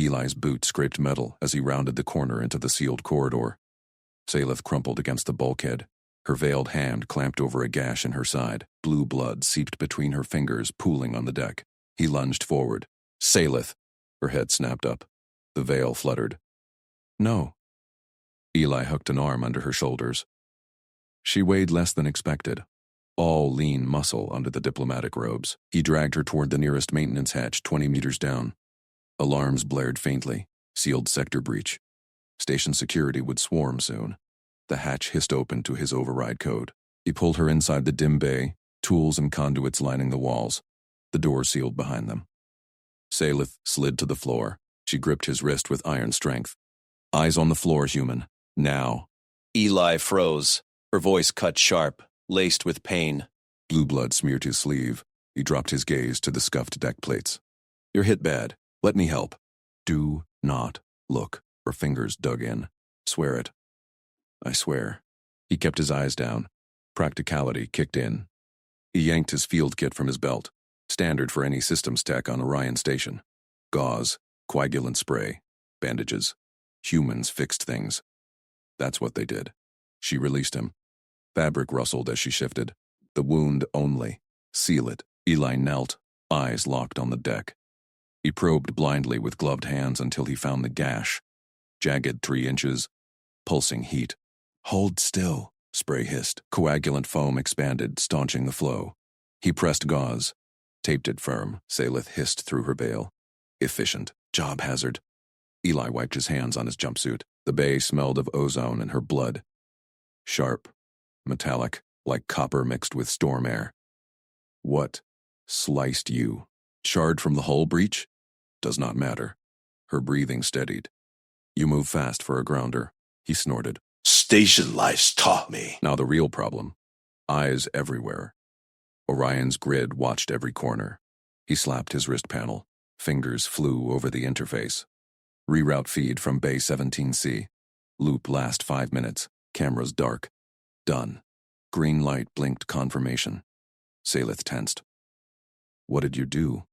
Eli's boot scraped metal as he rounded the corner into the sealed corridor. Salith crumpled against the bulkhead. Her veiled hand clamped over a gash in her side. Blue blood seeped between her fingers, pooling on the deck. He lunged forward. Salith! Her head snapped up. The veil fluttered. No. Eli hooked an arm under her shoulders. She weighed less than expected. All lean muscle under the diplomatic robes. He dragged her toward the nearest maintenance hatch 20 meters down. Alarms blared faintly. Sealed sector breach. Station security would swarm soon. The hatch hissed open to his override code. He pulled her inside the dim bay, tools and conduits lining the walls. The door sealed behind them. Salith slid to the floor. She gripped his wrist with iron strength. Eyes on the floor, human. Now. Eli froze. Her voice cut sharp, laced with pain. Blue blood smeared his sleeve. He dropped his gaze to the scuffed deck plates. You're hit bad. Let me help. Do not look. Her fingers dug in. Swear it. I swear. He kept his eyes down. Practicality kicked in. He yanked his field kit from his belt, standard for any systems tech on Orion Station. Gauze, coagulant spray, bandages. Humans fixed things. That's what they did. She released him. Fabric rustled as she shifted. The wound only. Seal it. Eli knelt, eyes locked on the deck. He probed blindly with gloved hands until he found the gash. Jagged 3 inches. Pulsing heat. Hold still, spray hissed. Coagulant foam expanded, staunching the flow. He pressed gauze. Taped it firm, Salith hissed through her veil. Efficient. Job hazard. Eli wiped his hands on his jumpsuit. The bay smelled of ozone and her blood. Sharp. Metallic, like copper mixed with storm air. What sliced you? Charred from the hull breach? Does not matter. Her breathing steadied. You move fast for a grounder. He snorted. Station life's taught me. Now the real problem. Eyes everywhere. Orion's grid watched every corner. He slapped his wrist panel. Fingers flew over the interface. Reroute feed from Bay 17C. Loop last 5 minutes. Cameras dark. Done. Green light blinked confirmation. Salith tensed. What did you do?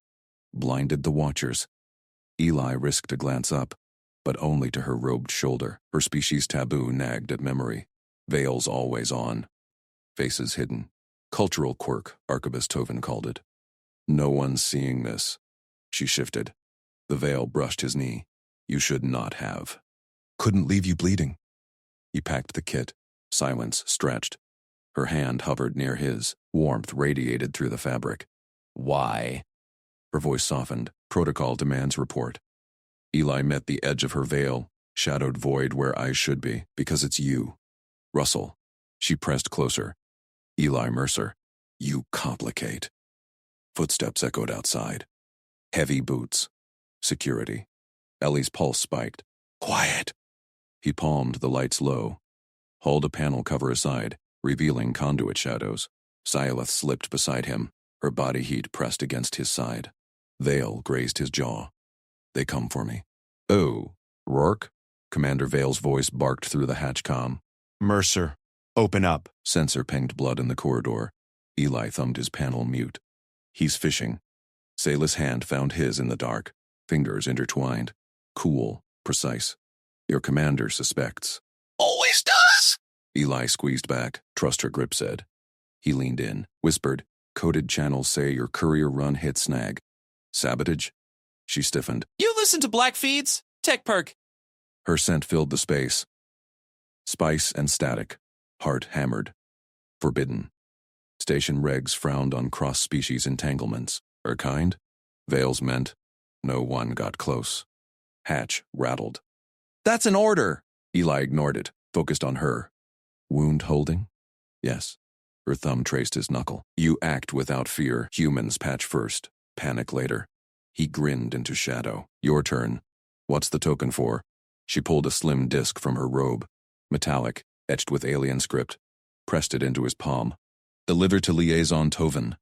Blinded the watchers. Eli risked a glance up, but only to her robed shoulder. Her species taboo nagged at memory. Veils always on. Faces hidden. Cultural quirk, Archivist Toven called it. No one's seeing this. She shifted. The veil brushed his knee. You should not have. Couldn't leave you bleeding. He packed the kit. Silence stretched. Her hand hovered near his. Warmth radiated through the fabric. Why? Her voice softened. Protocol demands report. Eli met the edge of her veil, shadowed void where eyes should be, because it's you. Russell. She pressed closer. Eli Mercer. You complicate. Footsteps echoed outside. Heavy boots. Security. Ellie's pulse spiked. Quiet. He palmed the lights low. Hauled a panel cover aside, revealing conduit shadows. Salith slipped beside him, her body heat pressed against his side. Veil grazed his jaw. They come for me. Oh, Rourke? Commander Vale's voice barked through the hatch comm. Mercer, open up. Sensor pinged blood in the corridor. Eli thumbed his panel mute. He's fishing. Salith's hand found his in the dark, fingers intertwined. Cool, precise. Your commander suspects. Always does. Eli squeezed back. Trust her grip said. He leaned in, whispered. Coded channels say your courier run hit snag. Sabotage? She stiffened. You listen to Black Feeds? Tech perk. Her scent filled the space. Spice and static. Heart hammered. Forbidden. Station regs frowned on cross-species entanglements. Her kind? Vale's meant. No one got close. Hatch rattled. That's an order! Eli ignored it, focused on her. Wound holding? Yes. Her thumb traced his knuckle. You act without fear. Humans patch first. Panic later. He grinned into shadow. Your turn. What's the token for? She pulled a slim disc from her robe. Metallic, etched with alien script. Pressed it into his palm. Deliver to Liaison Toven.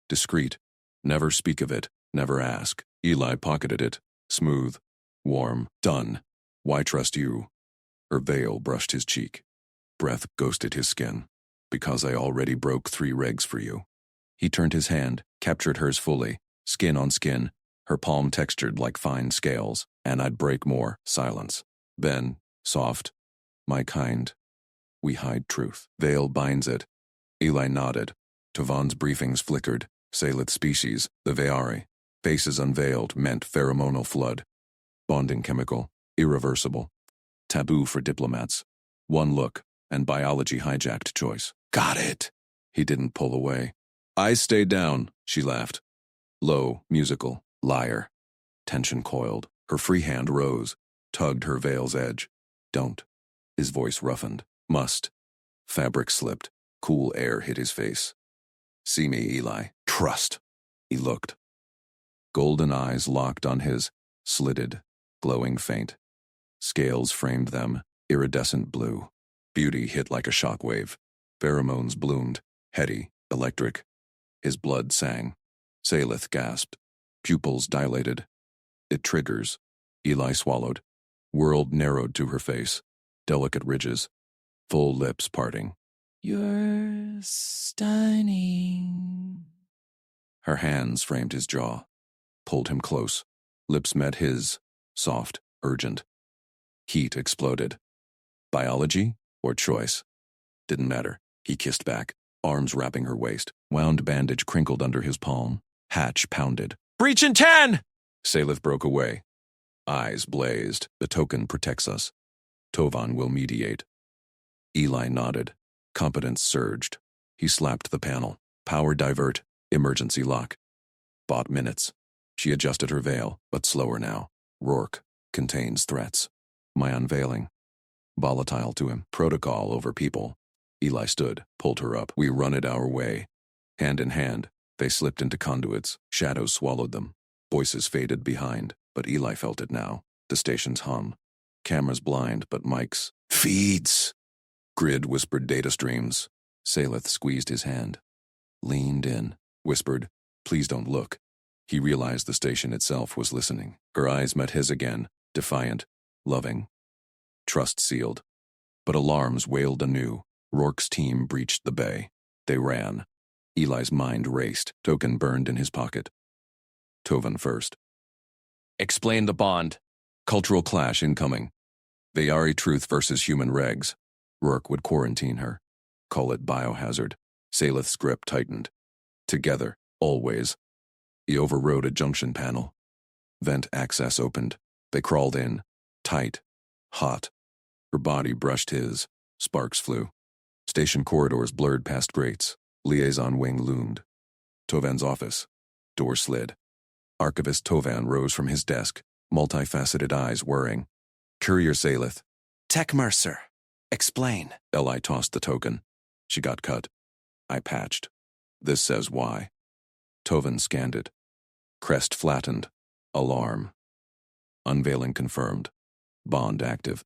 Discreet. Never speak of it. Never ask. Eli pocketed it. Smooth. Warm. Done. Why trust you? Her veil brushed his cheek. Breath ghosted his skin. Because I already broke 3 regs for you. He turned his hand, captured hers fully, skin on skin, her palm textured like fine scales. And I'd break more. Silence. Ben, soft. My kind. We hide truth. Veil binds it. Eli nodded. Tovan's briefings flickered. Salith species, the Veari. Faces unveiled meant pheromonal flood. Bonding chemical. Irreversible. Taboo for diplomats. One look, and biology hijacked choice. Got it. He didn't pull away. Eyes stayed down, she laughed. Low, musical, liar. Tension coiled. Her free hand rose, tugged her veil's edge. Don't. His voice roughened. Must. Fabric slipped. Cool air hit his face. See me, Eli. Trust. He looked. Golden eyes locked on his, slitted, glowing faint. Scales framed them, iridescent blue. Beauty hit like a shockwave. Pheromones bloomed, heady, electric. His blood sang. Salith gasped. Pupils dilated. It triggers. Eli swallowed. World narrowed to her face. Delicate ridges. Full lips parting. You're stunning. Her hands framed his jaw. Pulled him close. Lips met his. Soft, urgent. Heat exploded. Biology or choice? Didn't matter. He kissed back, arms wrapping her waist. Wound bandage crinkled under his palm. Hatch pounded. Breach in 10! Salith broke away. Eyes blazed. The token protects us. Tovan will mediate. Eli nodded. Competence surged. He slapped the panel. Power divert. Emergency lock. Bought minutes. She adjusted her veil, but slower now. Rourke. Contains threats. My unveiling. Volatile to him. Protocol over people. Eli stood, pulled her up. We run it our way. Hand in hand, they slipped into conduits. Shadows swallowed them. Voices faded behind, but Eli felt it now. The station's hum. Cameras blind, but mics. Feeds. Grid whispered data streams. Salith squeezed his hand. Leaned in. Whispered, please don't look. He realized the station itself was listening. Her eyes met his again. Defiant. Loving. Trust sealed. But alarms wailed anew. Rourke's team breached the bay. They ran. Eli's mind raced. Token burned in his pocket. Tovan first. Explain the bond. Cultural clash incoming. Veari truth versus human regs. Rourke would quarantine her. Call it biohazard. Salith's grip tightened. Together, always. He overrode a junction panel. Vent access opened. They crawled in. Tight. Hot. Her body brushed his. Sparks flew. Station corridors blurred past grates. Liaison wing loomed. Tovan's office. Door slid. Archivist Tovan rose from his desk, multifaceted eyes whirring. Courier Salith. Tech Mercer. Explain. Eli tossed the token. She got cut. I patched. This says why. Tovan scanned it. Crest flattened. Alarm. Unveiling confirmed. Bond active.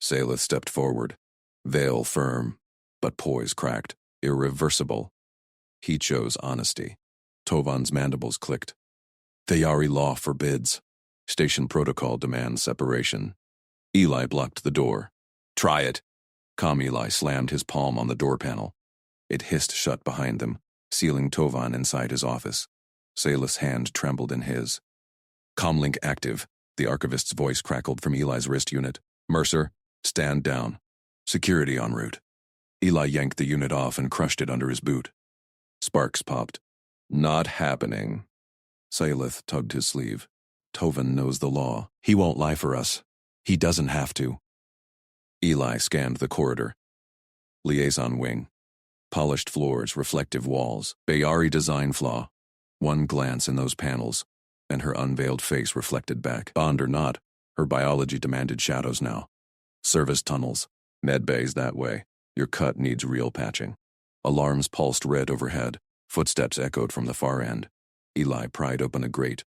Salith stepped forward. Veil firm, but poise cracked. Irreversible. He chose honesty. Tovan's mandibles clicked. Veari law forbids. Station protocol demands separation. Eli blocked the door. Try it. Calm Eli slammed his palm on the door panel. It hissed shut behind them, sealing Tovan inside his office. Salith's hand trembled in his. Comlink active. The archivist's voice crackled from Eli's wrist unit. Mercer, stand down. Security en route. Eli yanked the unit off and crushed it under his boot. Sparks popped. Not happening. Salith tugged his sleeve. Tovan knows the law. He won't lie for us. He doesn't have to. Eli scanned the corridor. Liaison wing. Polished floors, reflective walls. Veari design flaw. One glance in those panels, and her unveiled face reflected back. Bond or not, her biology demanded shadows now. Service tunnels. Med bays that way. Your cut needs real patching. Alarms pulsed red overhead. Footsteps echoed from the far end. Eli pried open a grate.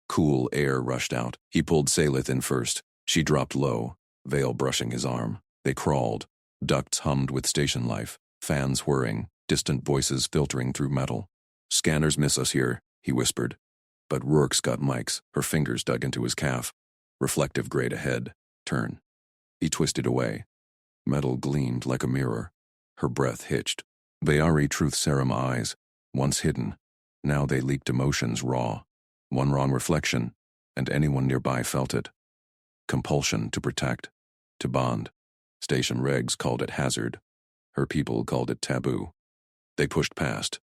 Cool air rushed out. He pulled Salith in first. She dropped low, veil brushing his arm. They crawled. Ducts hummed with station life. Fans whirring. Distant voices filtering through metal. Scanners miss us here, he whispered. But Rourke's got mics. Her fingers dug into his calf. Reflective grate ahead. Turn. He twisted away. Metal gleamed like a mirror. Her breath hitched. Veari truth serum eyes. Once hidden. Now they leaked emotions raw. One wrong reflection, and anyone nearby felt it. Compulsion to protect, to bond. Station regs called it hazard. Her people called it taboo. They pushed past.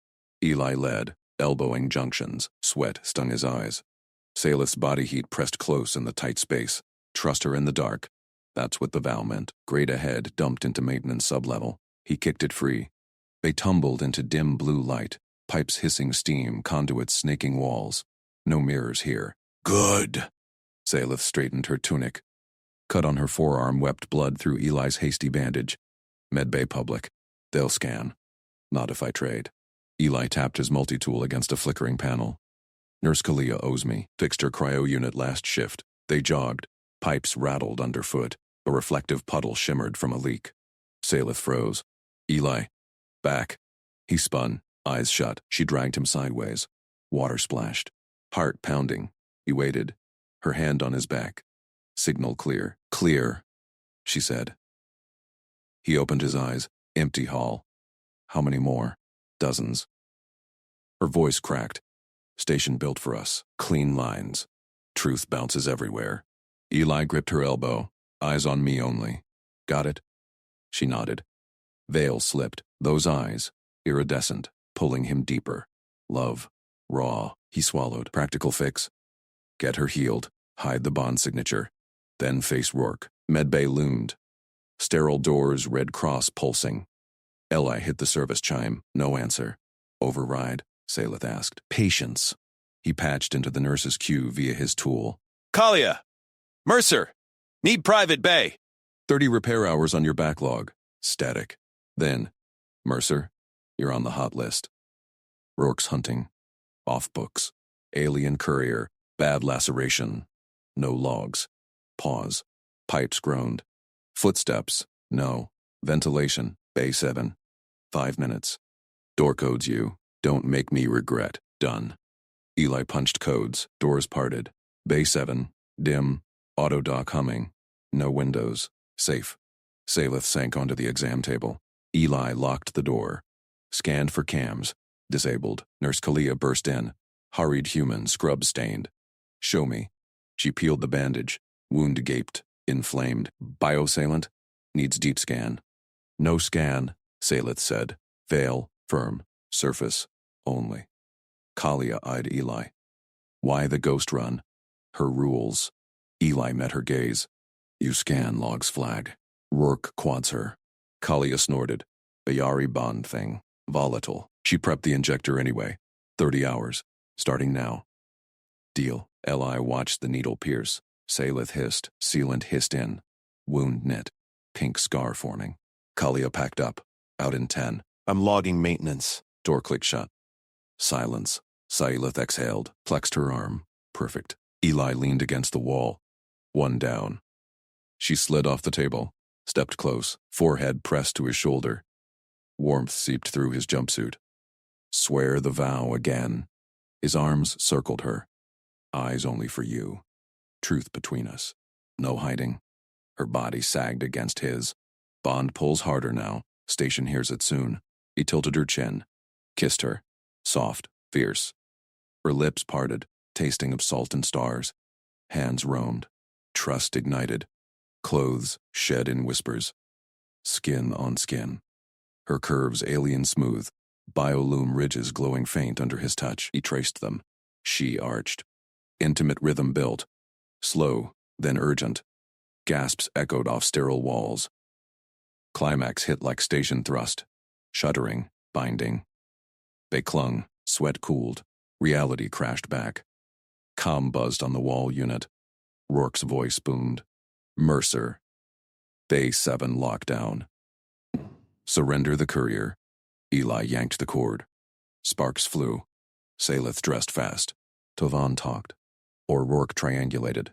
Eli led, elbowing junctions. Sweat stung his eyes. Salith's body heat pressed close in the tight space. Trust her in the dark. That's what the vow meant. Grade ahead dumped into maintenance sublevel. He kicked it free. They tumbled into dim blue light, pipes hissing steam, conduits snaking walls. No mirrors here. Good. Salith straightened her tunic. Cut on her forearm wept blood through Eli's hasty bandage. Medbay public. They'll scan. Not if I trade. Eli tapped his multi-tool against a flickering panel. Nurse Kalia owes me. Fixed her cryo unit last shift. They jogged. Pipes rattled underfoot. A reflective puddle shimmered from a leak. Salith froze. Eli. Back. He spun, eyes shut. She dragged him sideways. Water splashed. Heart pounding. He waited. Her hand on his back. Signal clear. Clear, she said. He opened his eyes. Empty hall. How many more? Dozens. Her voice cracked. Station built for us. Clean lines. Truth bounces everywhere. Eli gripped her elbow. Eyes on me only. Got it? She nodded. Veil slipped. Those eyes, iridescent, pulling him deeper. Love. Raw. He swallowed. Practical fix. Get her healed. Hide the bond signature. Then face Rourke. Medbay loomed. Sterile doors, red cross pulsing. Eli hit the service chime. No answer. Override? Salith asked. Patience. He patched into the nurse's queue via his tool. Kalia! Mercer! Need private bay! 30 repair hours on your backlog. Static. Then, Mercer, you're on the hot list. Rourke's hunting. Off books. Alien courier. Bad laceration. No logs. Pause. Pipes groaned. Footsteps. No. Ventilation. Bay 7. 5 minutes. Door codes you. Don't make me regret. Done. Eli punched codes. Doors parted. Bay 7. Dim. Auto dock humming. No windows. Safe. Salith sank onto the exam table. Eli locked the door. Scanned for cams. Disabled. Nurse Kalia burst in. Hurried human, scrub-stained. Show me. She peeled the bandage. Wound gaped. Inflamed. Biosalant? Needs deep scan. No scan, Salith said. Veil, firm. Surface, only. Kalia eyed Eli. Why the ghost run? Her rules. Eli met her gaze. You scan, logs flag. Rourke quads her. Kalia snorted. A Yari bond thing. Volatile. She prepped the injector anyway. 30 hours. Starting now. Deal. Eli watched the needle pierce. Salith hissed. Sealant hissed in. Wound knit. Pink scar forming. Kalia packed up. Out in 10. I'm logging maintenance. Door clicked shut. Silence. Salith exhaled. Plexed her arm. Perfect. Eli leaned against the wall. One down. She slid off the table. Stepped close. Forehead pressed to his shoulder. Warmth seeped through his jumpsuit. Swear the vow again. His arms circled her. Eyes only for you. Truth between us. No hiding. Her body sagged against his. Bond pulls harder now. Station hears it soon. He tilted her chin. Kissed her. Soft, fierce. Her lips parted, tasting of salt and stars. Hands roamed. Trust ignited. Clothes shed in whispers. Skin on skin. Her curves alien smooth. Biolume ridges glowing faint under his touch. He traced them. She arched. Intimate rhythm built. Slow, then urgent. Gasps echoed off sterile walls. Climax hit like station thrust. Shuddering, binding. They clung, sweat cooled. Reality crashed back. Comm buzzed on the wall unit. Rourke's voice boomed. Mercer. Bay 7 lockdown. Surrender the courier. Eli yanked the cord. Sparks flew. Salith dressed fast. Tovan talked. Or Rourke triangulated.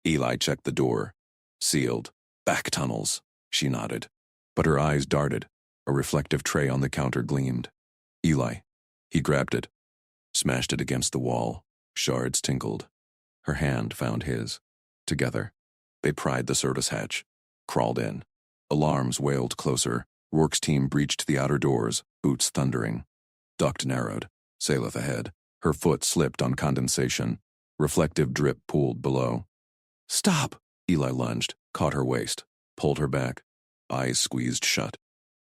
Eli checked the door. Sealed. Back tunnels. She nodded. But her eyes darted. A reflective tray on the counter gleamed. Eli. He grabbed it. Smashed it against the wall. Shards tinkled. Her hand found his. Together. They pried the service hatch. Crawled in. Alarms wailed closer. Rourke's team breached the outer doors, boots thundering. Duct narrowed. Salith ahead. Her foot slipped on condensation. Reflective drip pooled below. Stop! Eli lunged, caught her waist, pulled her back, eyes squeezed shut.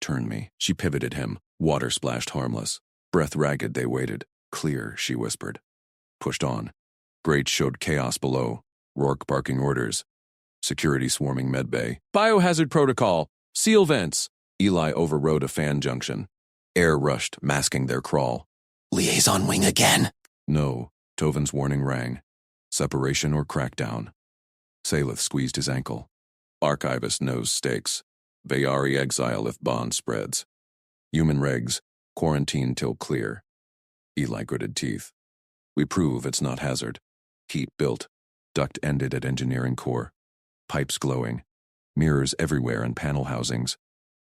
Turn me. She pivoted him, water splashed harmless. Breath ragged, they waited. Clear, she whispered. Pushed on. Grate showed chaos below. Rourke barking orders. Security swarming medbay. Biohazard protocol. Seal vents. Eli overrode a fan junction. Air rushed, masking their crawl. Liaison wing again. No, Tovin's warning rang. Separation or crackdown. Salith squeezed his ankle. Archivist knows stakes. Vayari exile if bond spreads. Human regs, quarantine till clear. Eli gritted teeth. We prove it's not hazard. Heat built. Duct ended at engineering core. Pipes glowing. Mirrors everywhere in panel housings.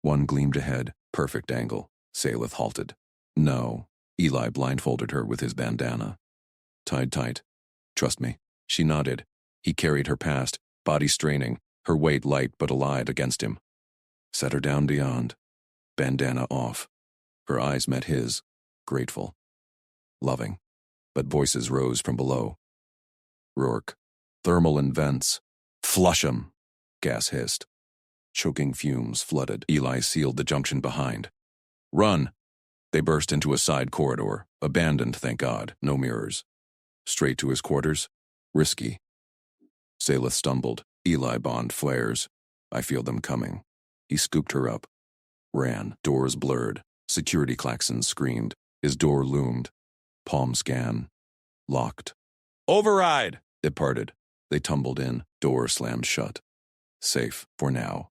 One gleamed ahead, perfect angle. Salith halted. No. Eli blindfolded her with his bandana. Tied tight. Trust me. She nodded. He carried her past, body straining, her weight light but allied against him. Set her down beyond. Bandana off. Her eyes met his, grateful. Loving. But voices rose from below. Rourke. Thermal and vents. Flush 'em. Gas hissed. Choking fumes flooded. Eli sealed the junction behind. Run! They burst into a side corridor, abandoned, thank God, no mirrors. Straight to his quarters? Risky. Salith stumbled. Eli bond flares. I feel them coming. He scooped her up. Ran. Doors blurred. Security klaxons screamed. His door loomed. Palm scan. Locked. Override! It parted. They tumbled in. Door slammed shut. Safe, for now.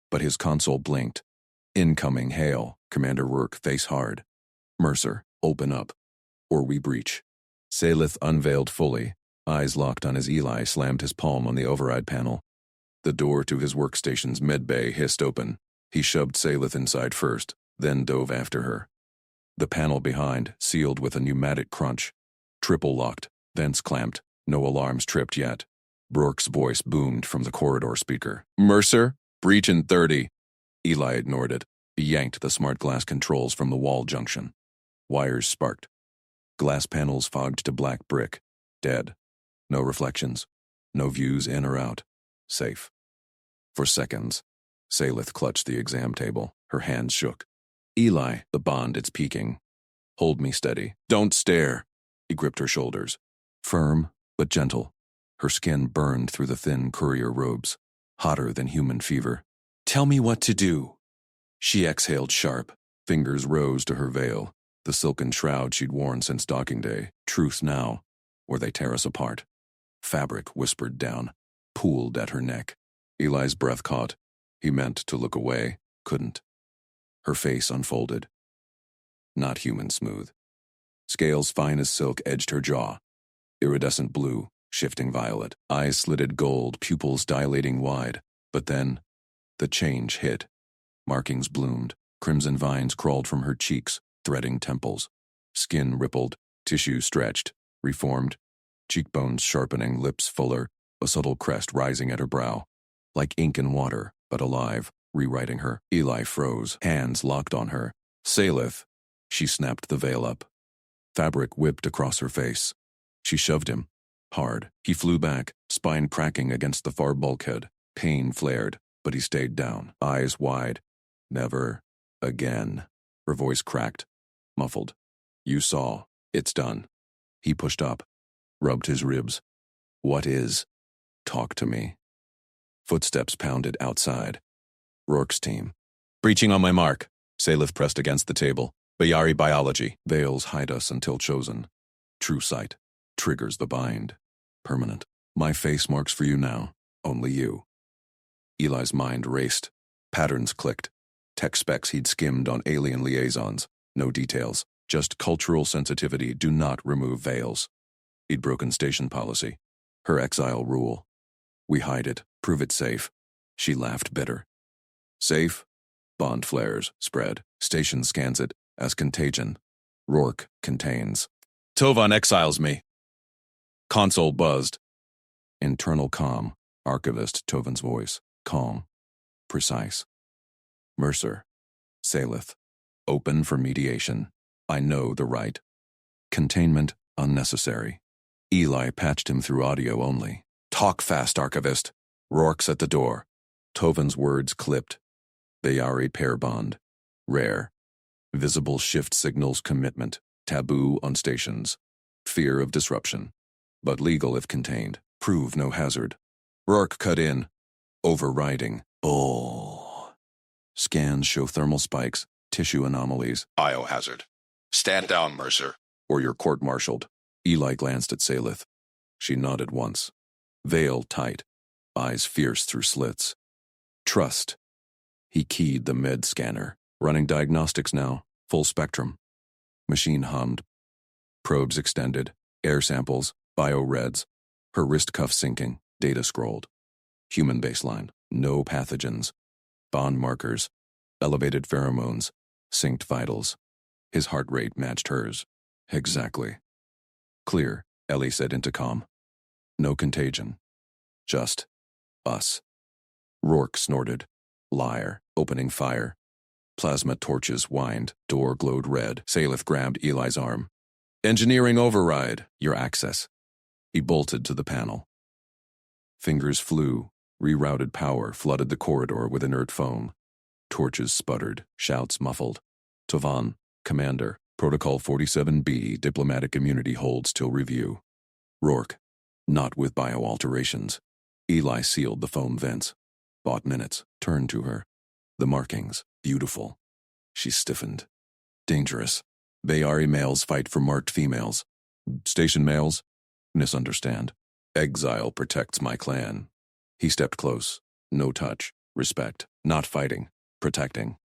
But his console blinked. Incoming hail. Commander Rourke, face hard. Mercer, open up. Or we breach. Salith unveiled fully. Eyes locked on his Eli slammed his palm on the override panel. The door to his workstation's medbay hissed open. He shoved Salith inside first, then dove after her. The panel behind, sealed with a pneumatic crunch. Triple locked, vents clamped, no alarms tripped yet. Rourke's voice boomed from the corridor speaker. Mercer, breach in 30. Eli ignored it. He yanked the smart glass controls from the wall junction. Wires sparked. Glass panels fogged to black brick. Dead. No reflections. No views in or out. Safe. For seconds, Salith clutched the exam table. Her hands shook. Eli, the bond, it's peaking. Hold me steady. Don't stare. He gripped her shoulders. Firm, but gentle. Her skin burned through the thin courier robes. Hotter than human fever. Tell me what to do. She exhaled sharp. Fingers rose to her veil. The silken shroud she'd worn since docking day. Truth now, or they tear us apart. Fabric whispered down, pooled at her neck. Eli's breath caught. He meant to look away, couldn't. Her face unfolded. Not human smooth. Scales fine as silk edged her jaw. Iridescent blue, shifting violet. Eyes slitted gold, pupils dilating wide. But then, the change hit. Markings bloomed. Crimson vines crawled from her cheeks, threading temples. Skin rippled, tissue stretched, reformed. Cheekbones sharpening, lips fuller, a subtle crest rising at her brow. Like ink and water, but alive, rewriting her. Eli froze, hands locked on her. Salith. She snapped the veil up. Fabric whipped across her face. She shoved him. Hard. He flew back, spine cracking against the far bulkhead. Pain flared, but he stayed down, eyes wide. Never again. Her voice cracked, muffled. You saw. It's done. He pushed up, rubbed his ribs. What is? Talk to me. Footsteps pounded outside. Rourke's team. Breaching on my mark. Salith pressed against the table. Bayari biology. Veils hide us until chosen. True sight. Triggers the bind. Permanent. My face marks for you now. Only you. Eli's mind raced. Patterns clicked. Tech specs he'd skimmed on alien liaisons. No details. Just cultural sensitivity. Do not remove veils. He'd broken station policy. Her exile rule. We hide it. Prove it safe. She laughed bitter. Safe? Bond flares. Spread. Station scans it. As contagion. Rourke contains. Tovan exiles me. Console buzzed. Internal calm. Archivist Tovan's voice. Calm. Precise. Mercer. Salith. Open for mediation. I know the right. Containment unnecessary. Eli patched him through audio only. Talk fast, Archivist. Rourke's at the door. Tovan's words clipped. Bayari pair bond. Rare. Visible shift signals commitment. Taboo on stations. Fear of disruption. But legal if contained. Prove no hazard. Rourke cut in. Overriding. Oh. Scans show thermal spikes, tissue anomalies. Biohazard. Stand down, Mercer. Or you're court-martialed. Eli glanced at Salith. She nodded once. Veil tight. Eyes fierce through slits. Trust. He keyed the med scanner. Running diagnostics now. Full spectrum. Machine hummed. Probes extended. Air samples. Bio-reds. Her wrist cuff sinking. Data scrolled. Human baseline. No pathogens. Bond markers. Elevated pheromones. Synced vitals. His heart rate matched hers. Exactly. Clear, Ellie said intercom. No contagion. Just us. Rourke snorted. Liar, opening fire. Plasma torches whined. Door glowed red. Salith grabbed Eli's arm. Engineering override. Your access. He bolted to the panel. Fingers flew. Rerouted power flooded the corridor with inert foam. Torches sputtered. Shouts muffled. Tovan, Commander, Protocol 47B, diplomatic immunity holds till review. Rourke, not with bio-alterations. Eli sealed the foam vents. Bought minutes, turned to her. The markings, beautiful. She stiffened. Dangerous. Bayari males fight for marked females. Station males? Misunderstand. Exile protects my clan. He stepped close. No touch. Respect. Not fighting. Protecting.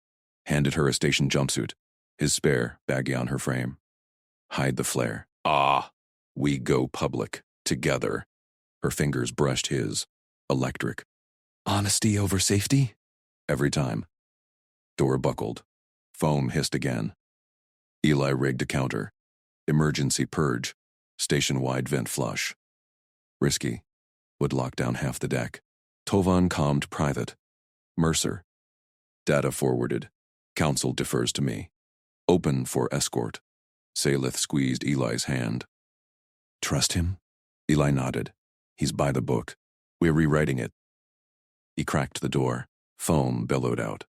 Handed her a station jumpsuit. His spare, baggy on her frame. Hide the flare. Ah. We go public. Together. Her fingers brushed his. Electric. Honesty over safety? Every time. Door buckled. Foam hissed again. Eli rigged a counter. Emergency purge. Station-wide vent flush. Risky. Would lock down half the deck. Tovan calmed private. Mercer. Data forwarded. Council defers to me. Open for escort. Salith squeezed Eli's hand. Trust him? Eli nodded. He's by the book. We're rewriting it. He cracked the door. Foam billowed out.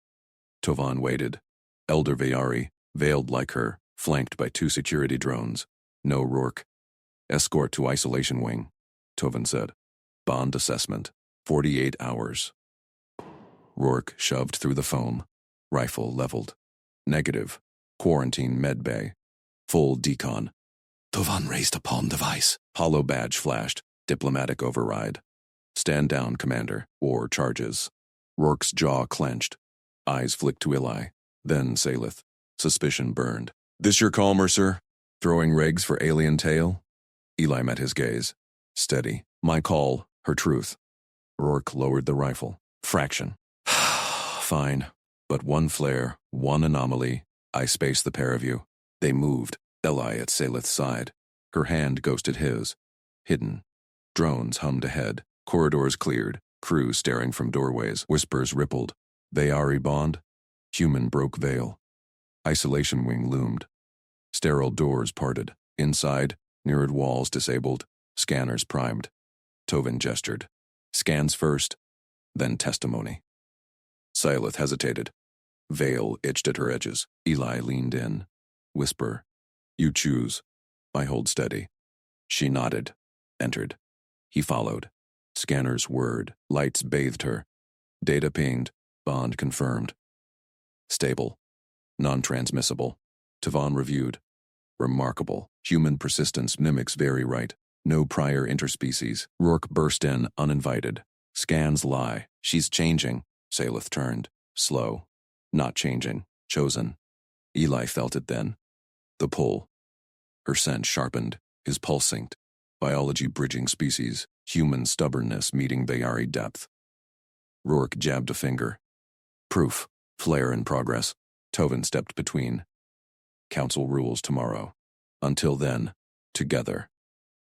Tovan waited. Elder Bayari, veiled like her, flanked by 2 security drones. No Rourke. Escort to isolation wing, Tovan said. Bond assessment. 48 hours. Rourke shoved through the foam. Rifle leveled. Negative. Quarantine med bay. Full decon. Tovan raised a palm device. Hollow badge flashed. Diplomatic override. Stand down, Commander, or charges. Rourke's jaw clenched. Eyes flicked to Eli. Then Salith. Suspicion burned. This your call, Mercer? Throwing regs for alien tail? Eli met his gaze. Steady. My call, her truth. Rourke lowered the rifle. Fraction. Fine. But one flare, one anomaly. I spaced the pair of you. They moved. Eli at Salith's side. Her hand ghosted his. Hidden. Drones hummed ahead. Corridors cleared. Crew staring from doorways. Whispers rippled. Bayari bond. Human broke veil. Isolation wing loomed. Sterile doors parted. Inside, mirrored walls disabled. Scanners primed. Tovan gestured. Scans first, then testimony. Salith hesitated. Veil itched at her edges. Eli leaned in. Whisper. You choose. I hold steady. She nodded. Entered. He followed. Scanners whirred. Lights bathed her. Data pinged. Bond confirmed. Stable. Non-transmissible. Tovan reviewed. Remarkable. Human persistence mimics very right. No prior interspecies. Rourke burst in, uninvited. Scans lie. She's changing. Salith turned. Slow. Not changing. Chosen. Eli felt it then. The pull. Her scent sharpened. His pulse synced. Biology bridging species. Human stubbornness meeting Bayari depth. Rourke jabbed a finger. Proof. Flare in progress. Tovan stepped between. Council rules tomorrow. Until then, together.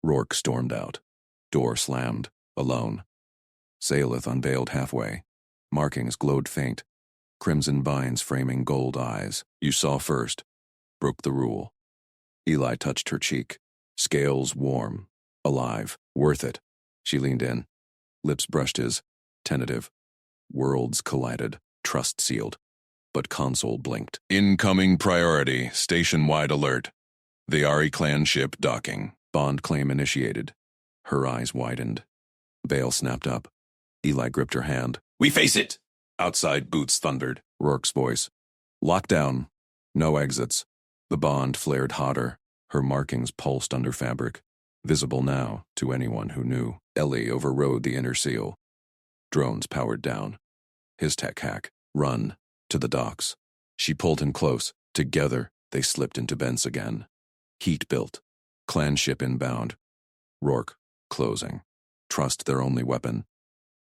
Rourke stormed out. Door slammed. Alone. Salith unveiled halfway. Markings glowed faint. Crimson vines framing gold eyes. You saw first. Broke the rule. Eli touched her cheek. Scales warm. Alive. Worth it. She leaned in. Lips brushed his. Tentative. Worlds collided, trust sealed. But console blinked. Incoming priority, station-wide alert. The Ari clan ship docking. Bond claim initiated. Her eyes widened. Veil snapped up. Eli gripped her hand. We face it! Outside boots thundered. Rourke's voice. Lockdown. No exits. The Bond flared hotter. Her markings pulsed under fabric. Visible now to anyone who knew. Ellie overrode the inner seal. Drones powered down. His tech hack. Run. To the docks. She pulled him close. Together, they slipped into Bence again. Heat built. Clan ship inbound. Rourke, closing. Trust their only weapon.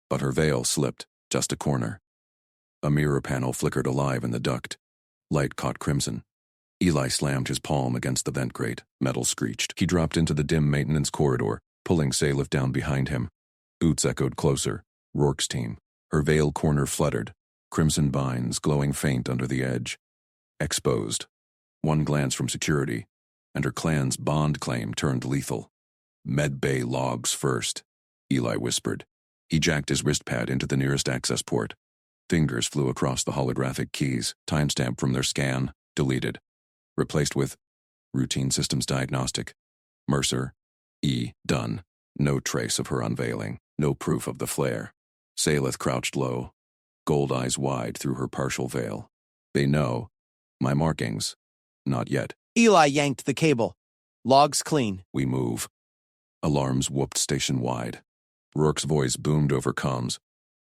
But her veil slipped, just a corner. A mirror panel flickered alive in the duct. Light caught crimson. Eli slammed his palm against the vent grate. Metal screeched. He dropped into the dim maintenance corridor, pulling Salif down behind him. Boots echoed closer. Rourke's team. Her veil corner fluttered. Crimson binds glowing faint under the edge. Exposed. One glance from security, and her clan's Bond claim turned lethal. Medbay logs first, Eli whispered. He jacked his wrist pad into the nearest access port. Fingers flew across the holographic keys, timestamp from their scan, deleted. Replaced with routine systems diagnostic. Mercer, E, done. No trace of her unveiling, no proof of the flare. Salith crouched low, gold eyes wide through her partial veil. They know. My markings. Not yet. Eli yanked the cable. Logs clean. We move. Alarms whooped station-wide. Rourke's voice boomed over comms.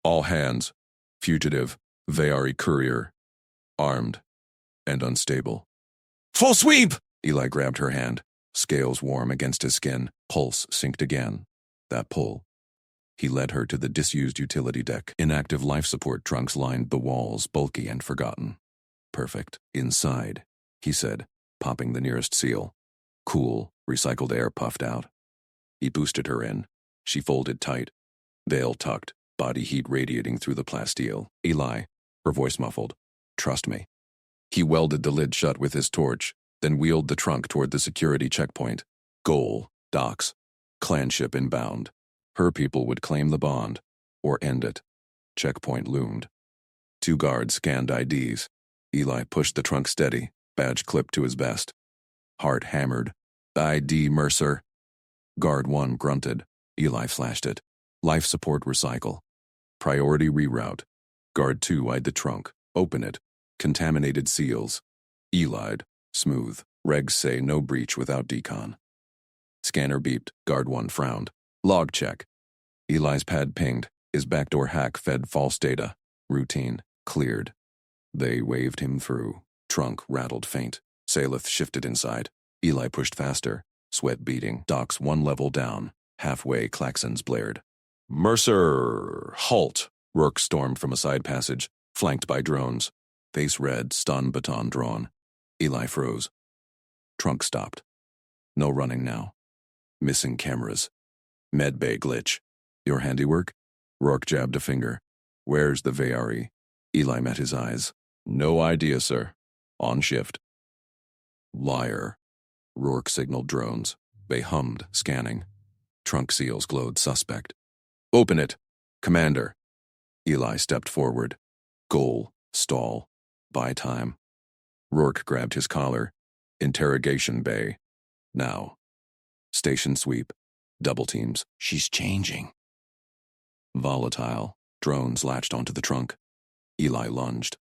All hands. Fugitive. Veari courier. Armed. And unstable. Full sweep! Eli grabbed her hand. Scales warm against his skin. Pulse synced again. That pull. He led her to the disused utility deck. Inactive life support trunks lined the walls, bulky and forgotten. Perfect. Inside, he said, popping the nearest seal. Cool, recycled air puffed out. He boosted her in. She folded tight. Veil tucked, body heat radiating through the plasteel. Eli, her voice muffled. Trust me. He welded the lid shut with his torch, then wheeled the trunk toward the security checkpoint. Goal, docks. Clan ship inbound. Her people would claim the bond, or end it. Checkpoint loomed. 2 guards scanned IDs. Eli pushed the trunk steady, badge clipped to his vest. Heart hammered. ID Mercer. Guard 1 grunted. Eli flashed it. Life support recycle. Priority reroute. Guard 2 eyed the trunk. Open it. Contaminated seals. Eli'd. Smooth. Regs say no breach without decon. Scanner beeped. Guard 1 frowned. Log check. Eli's pad pinged. His backdoor hack fed false data. Routine. Cleared. They waved him through. Trunk rattled faint. Salith shifted inside. Eli pushed faster. Sweat beating. Docks 1 level down. Halfway, klaxons blared. Mercer! Halt! Rourke stormed from a side passage, flanked by drones. Face red, stun baton drawn. Eli froze. Trunk stopped. No running now. Missing cameras. Medbay glitch. Your handiwork? Rourke jabbed a finger. Where's the Veari? Eli met his eyes. No idea, sir. On shift. Liar. Rourke signaled drones. They hummed, scanning. Trunk seals glowed suspect. Open it. Commander. Eli stepped forward. Goal. Stall. Buy time. Rourke grabbed his collar. Interrogation bay. Now. Station sweep. Double teams. She's changing. Volatile. Drones latched onto the trunk. Eli lunged.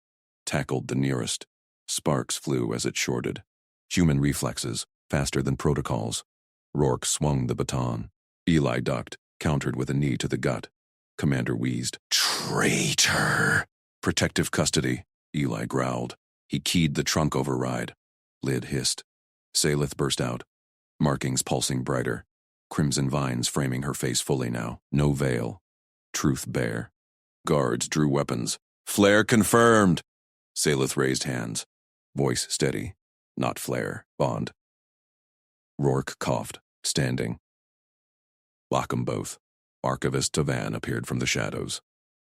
Tackled the nearest. Sparks flew as it shorted. Human reflexes, faster than protocols. Rourke swung the baton. Eli ducked, countered with a knee to the gut. Commander wheezed. Traitor! Protective custody, Eli growled. He keyed the trunk override. Lid hissed. Salith burst out. Markings pulsing brighter. Crimson vines framing her face fully now. No veil. Truth bare. Guards drew weapons. Flare confirmed! Salith raised hands. Voice steady. Not flare. Bond. Rourke coughed, standing. Lock 'em both. Archivist Tavan appeared from the shadows.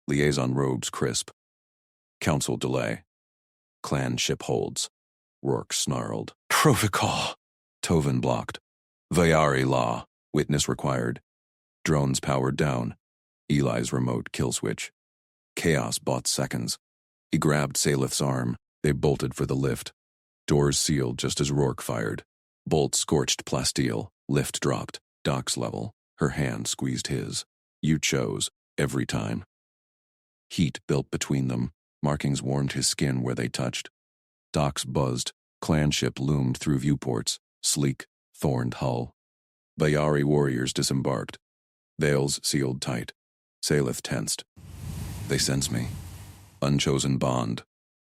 Liaison robes crisp. Council delay. Clan ship holds. Rourke snarled. Protocol! Tovan blocked. Veari law. Witness required. Drones powered down. Eli's remote kill switch. Chaos bought seconds. He grabbed Salith's arm. They bolted for the lift. Doors sealed just as Rourke fired. Bolt scorched plasteel. Lift dropped. Doc's level. Her hand squeezed his. You chose. Every time. Heat built between them. Markings warmed his skin where they touched. Docks buzzed. Clan ship loomed through viewports. Sleek, thorned hull. Bayari warriors disembarked. Veils sealed tight. Salith tensed. They sense me. Unchosen bond.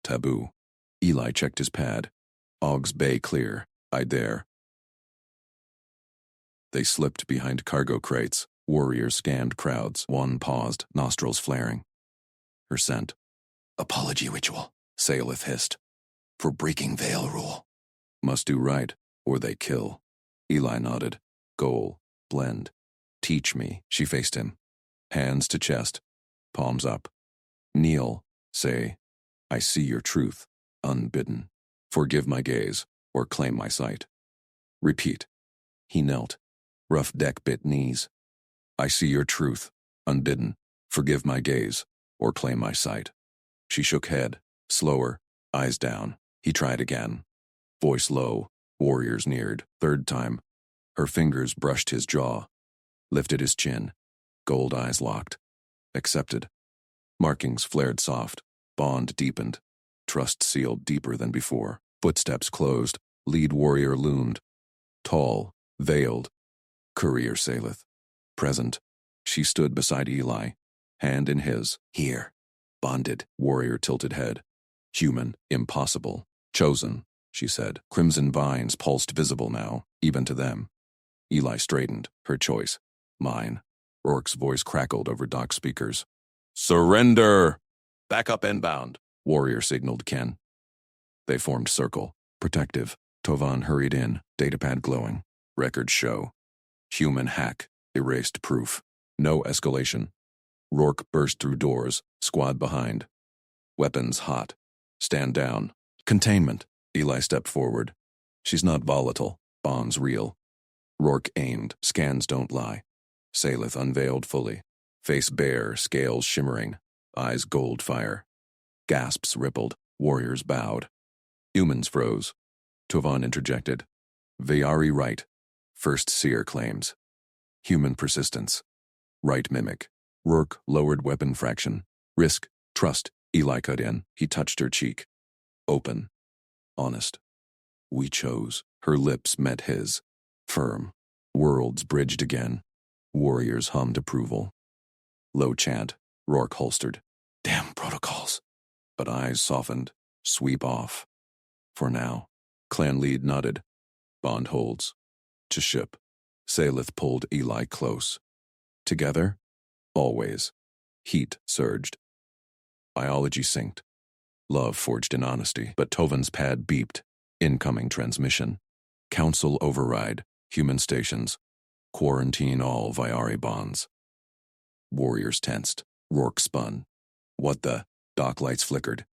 Taboo. Eli checked his pad. Og's Bay clear. I dare. They slipped behind cargo crates. Warriors scanned crowds. One paused, nostrils flaring. Her scent. Apology ritual, Salith hissed. For breaking Veil rule. Must do right, or they kill. Eli nodded. Goal. Blend. Teach me. She faced him. Hands to chest. Palms up. Kneel. Say, I see your truth. Unbidden. Forgive my gaze, or claim my sight. Repeat. He knelt. Rough deck bit knees. I see your truth. Unbidden. Forgive my gaze, or claim my sight. She shook head. Slower. Eyes down. He tried again. Voice low. Warriors neared. Third time. Her fingers brushed his jaw. Lifted his chin. Gold eyes locked. Accepted. Markings flared soft. Bond deepened. Trust sealed deeper than before. Footsteps closed. Lead warrior loomed. Tall. Veiled. Courier Salith. Present. She stood beside Eli. Hand in his. Here. Bonded. Warrior tilted head. Human. Impossible. Chosen, she said. Crimson vines pulsed visible now, even to them. Eli straightened. Her choice. Mine. Rourke's voice crackled over Doc's speakers. Surrender! Back up inbound. Warrior signaled Ken. They formed circle. Protective. Tovan hurried in, datapad glowing. Records show. Human hack. Erased proof. No escalation. Rourke burst through doors, squad behind. Weapons hot. Stand down. Containment. Eli stepped forward. She's not volatile. Bonds real. Rourke aimed. Scans don't lie. Salith unveiled fully. Face bare, scales shimmering. Eyes gold fire. Gasps rippled. Warriors bowed. Humans froze. Tovan interjected. Vayari right. First seer claims. Human persistence. Right mimic. Rourke lowered weapon fraction. Risk. Trust. Eli cut in. He touched her cheek. Open. Honest. We chose. Her lips met his. Firm. Worlds bridged again. Warriors hummed approval. Low chant. Rourke holstered. Damn protocols. But eyes softened. Sweep off. For now. Clan lead nodded. Bond holds. To ship. Salith pulled Eli close. Together? Always. Heat surged. Biology synced. Love forged in honesty, but Tovan's pad beeped. Incoming transmission. Council override. Human stations. Quarantine all Vayari bonds. Warriors tensed. Rourke spun. What the? Dock lights flickered.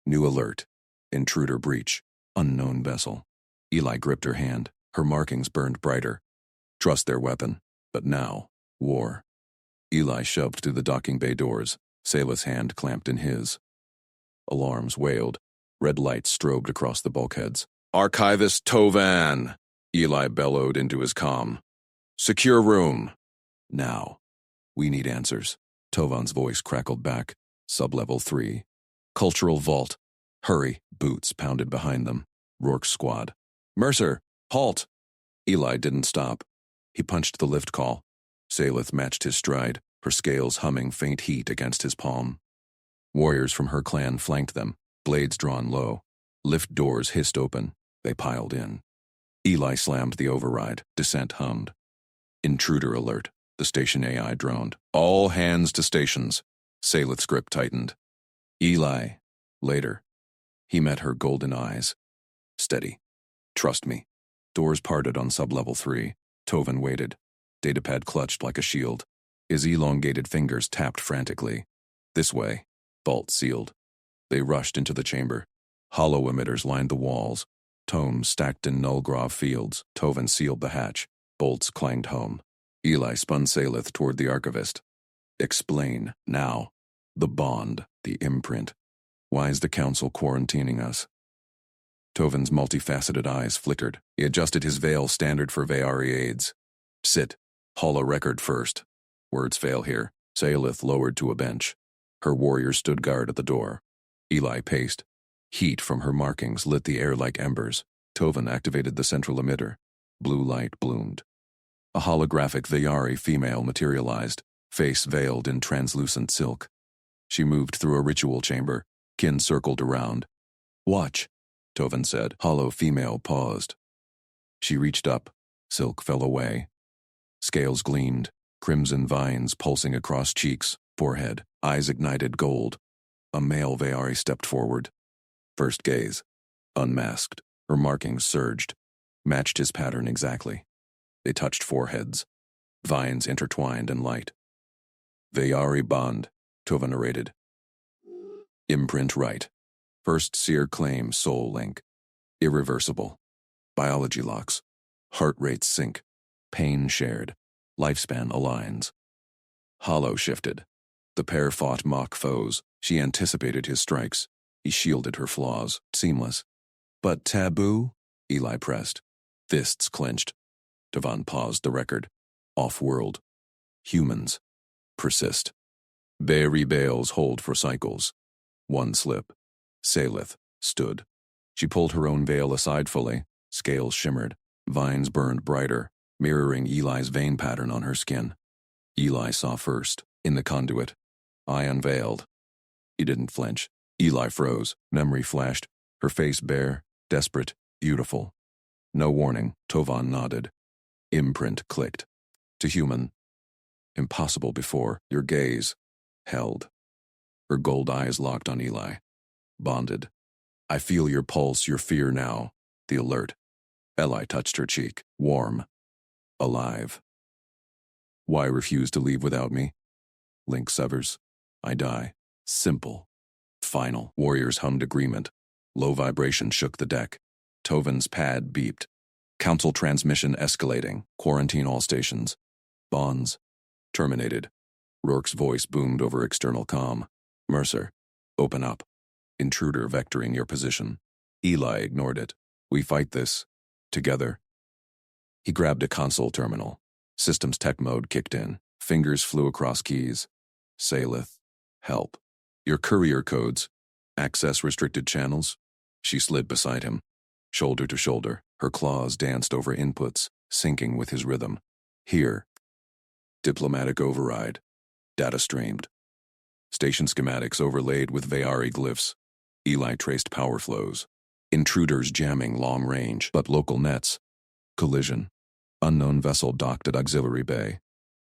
New alert. Intruder breach. Unknown vessel. Eli gripped her hand. Her markings burned brighter. Trust their weapon. But now, war. Eli shoved through the docking bay doors. Salith's hand clamped in his. Alarms wailed. Red lights strobed across the bulkheads. Archivist Tovan! Eli bellowed into his comm. Secure room. Now. We need answers. Tovan's voice crackled back. Sublevel 3. Cultural vault. Hurry. Boots pounded behind them. Rourke's squad. Mercer! Halt! Eli didn't stop. He punched the lift call. Salith matched his stride, her scales humming faint heat against his palm. Warriors from her clan flanked them, blades drawn low. Lift doors hissed open. They piled in. Eli slammed the override. Descent hummed. Intruder alert. The station AI droned. All hands to stations. Salith's grip tightened. Eli. Later. He met her golden eyes. Steady. Trust me. Doors parted on sublevel 3. Tovan waited. Datapad clutched like a shield. His elongated fingers tapped frantically. This way. Vault sealed. They rushed into the chamber. Hollow emitters lined the walls. Tomes stacked in null-grov fields. Tovan sealed the hatch. Bolts clanged home. Eli spun Salith toward the archivist. Explain, now. The bond, the imprint. Why is the council quarantining us? Tovan's multifaceted eyes flickered. He adjusted his veil standard for Veari aides. Sit. Haul a record first. Words fail here. Saelith lowered to a bench. Her warrior stood guard at the door. Eli paced. Heat from her markings lit the air like embers. Tovan activated the central emitter. Blue light bloomed. A holographic Veari female materialized, face veiled in translucent silk. She moved through a ritual chamber. Kin circled around. Watch, Tovan said. Hollow female paused. She reached up. Silk fell away. Scales gleamed, crimson vines pulsing across cheeks, forehead, eyes ignited gold. A male Veari stepped forward. First gaze. Unmasked. Her markings surged. Matched his pattern exactly. They touched foreheads. Vines intertwined in light. Veari bond, Tovan narrated. Imprint right. First seer claim soul link. Irreversible. Biology locks. Heart rates sync. Pain shared. Lifespan aligns. Hollow shifted. The pair fought mock foes. She anticipated his strikes. He shielded her flaws. Seamless. But taboo? Eli pressed. Fists clenched. Tovan paused the record. Off-world. Humans. Persist. Veari bales hold for cycles. One slip. Saelith stood. She pulled her own veil aside fully. Scales shimmered. Vines burned brighter, mirroring Eli's vein pattern on her skin. Eli saw first, in the conduit. Eye unveiled. He didn't flinch. Eli froze. Memory flashed. Her face bare, desperate, beautiful. No warning, Tovan nodded. Imprint clicked. To human. Impossible before, your gaze. Held. Her gold eyes locked on Eli. Bonded. I feel your pulse, your fear now. The alert. Eli touched her cheek. Warm. Alive. Why refuse to leave without me? Link severs. I die. Simple. Final. Warriors hummed agreement. Low vibration shook the deck. Tovan's pad beeped. Council transmission escalating. Quarantine all stations. Bonds. Terminated. Rourke's voice boomed over external comm. Mercer. Open up. Intruder vectoring your position. Eli ignored it. We fight this. Together. He grabbed a console terminal. Systems tech mode kicked in. Fingers flew across keys. Saelith. Help. Your courier codes. Access restricted channels. She slid beside him. Shoulder to shoulder. Her claws danced over inputs, syncing with his rhythm. Here. Diplomatic override. Data streamed. Station schematics overlaid with Veari glyphs. Eli traced power flows. Intruders jamming long range, but local nets. Collision. Unknown vessel docked at auxiliary bay.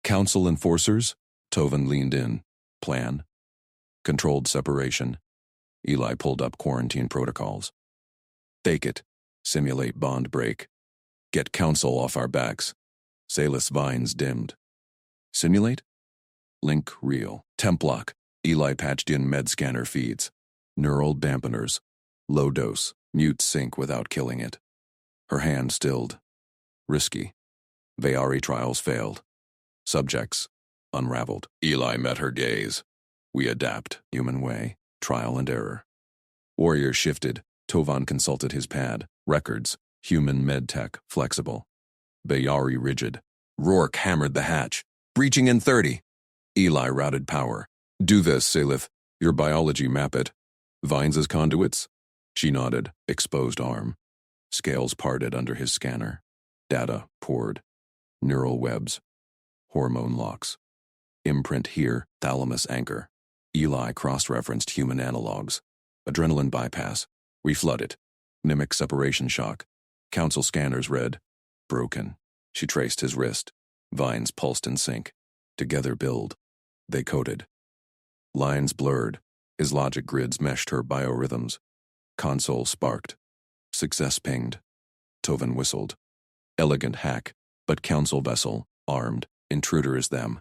Council enforcers? Tovan leaned in. Plan. Controlled separation. Eli pulled up quarantine protocols. Fake it. Simulate bond break. Get council off our backs. Saelith's vines dimmed. Simulate? Link real. Temp lock. Eli patched in med scanner feeds. Neural dampeners. Low dose. Mute sync without killing it. Her hand stilled. Risky. Veari trials failed. Subjects. Unraveled. Eli met her gaze. We adapt. Human way. Trial and error. Warrior shifted. Tovan consulted his pad. Records. Human medtech. Flexible. Veari rigid. Rourke hammered the hatch. Breaching in 30. Eli routed power. Do this, Saelith. Your biology map it. Vines as conduits? She nodded, exposed arm. Scales parted under his scanner. Data poured. Neural webs. Hormone locks. Imprint here, thalamus anchor. Eli cross-referenced human analogs. Adrenaline bypass. Reflood it. Mimic separation shock. Council scanners read. Broken. She traced his wrist. Vines pulsed in sync. Together build. They coded. Lines blurred. His logic grids meshed her biorhythms. Console sparked. Success pinged. Tovan whistled. Elegant hack, but council vessel, armed, intruder is them.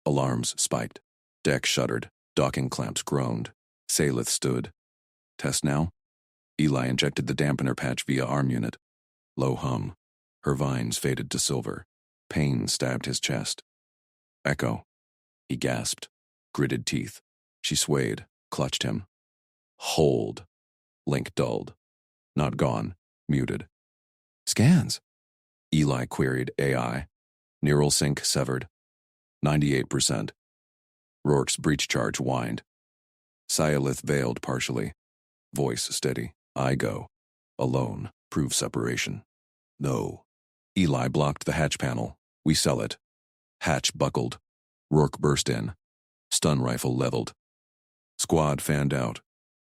Alarms spiked. Deck shuddered. Docking clamps groaned. Saelith stood. Test now? Eli injected the dampener patch via arm unit. Low hum. Her vines faded to silver. Pain stabbed his chest. Echo. He gasped, gritted teeth. She swayed, clutched him. Hold. Link dulled. Not gone, muted. Scans? Eli queried AI. Neural sync severed. 98%. Rourke's breach charge whined. Sciolith veiled partially. Voice steady. I go. Alone. Prove separation. No. Eli blocked the hatch panel. We sell it. Hatch buckled. Rourke burst in. Stun rifle leveled. Squad fanned out.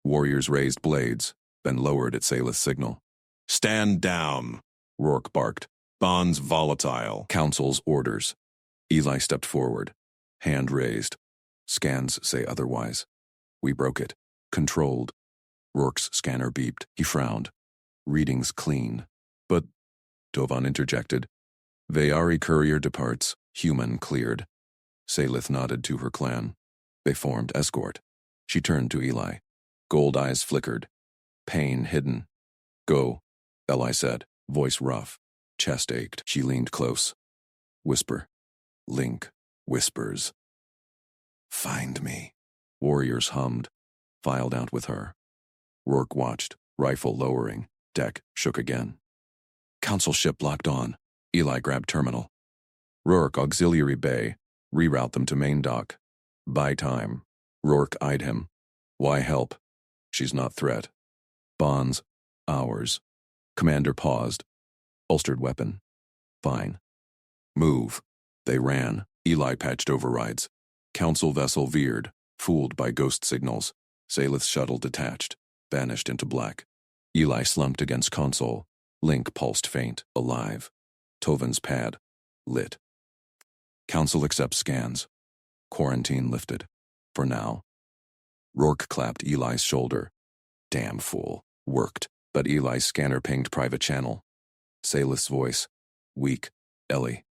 Warriors raised blades, then lowered at Salith's signal. Stand down, Rourke barked. Bonds volatile. Council's orders. Eli stepped forward. Hand raised. Scans say otherwise. We broke it. Controlled. Rourke's scanner beeped. He frowned. Readings clean. But, Tovan interjected. Vayari courier departs. Human cleared. Salith nodded to her clan. They formed escort. She turned to Eli. Gold eyes flickered. Pain hidden. Go, Eli said, voice rough. Chest ached. She leaned close. Whisper. Link whispers. Find me. Warriors hummed. Filed out with her. Rourke watched, rifle lowering. Deck shook again. Council ship locked on. Eli grabbed terminal. Rourke auxiliary bay. Reroute them to main dock. Buy time. Rourke eyed him. Why help? She's not threat. Bonds. Ours. Commander paused. Holstered weapon. Fine. Move. They ran. Eli patched overrides. Council vessel veered, fooled by ghost signals. Salith's shuttle detached, vanished into black. Eli slumped against console. Link pulsed faint, alive. Tovan's pad. Lit. Council accepts scans. Quarantine lifted. For now. Rourke clapped Eli's shoulder. Damn fool. Worked, but Eli's scanner pinged private channel. Salith's voice. Weak. Ellie.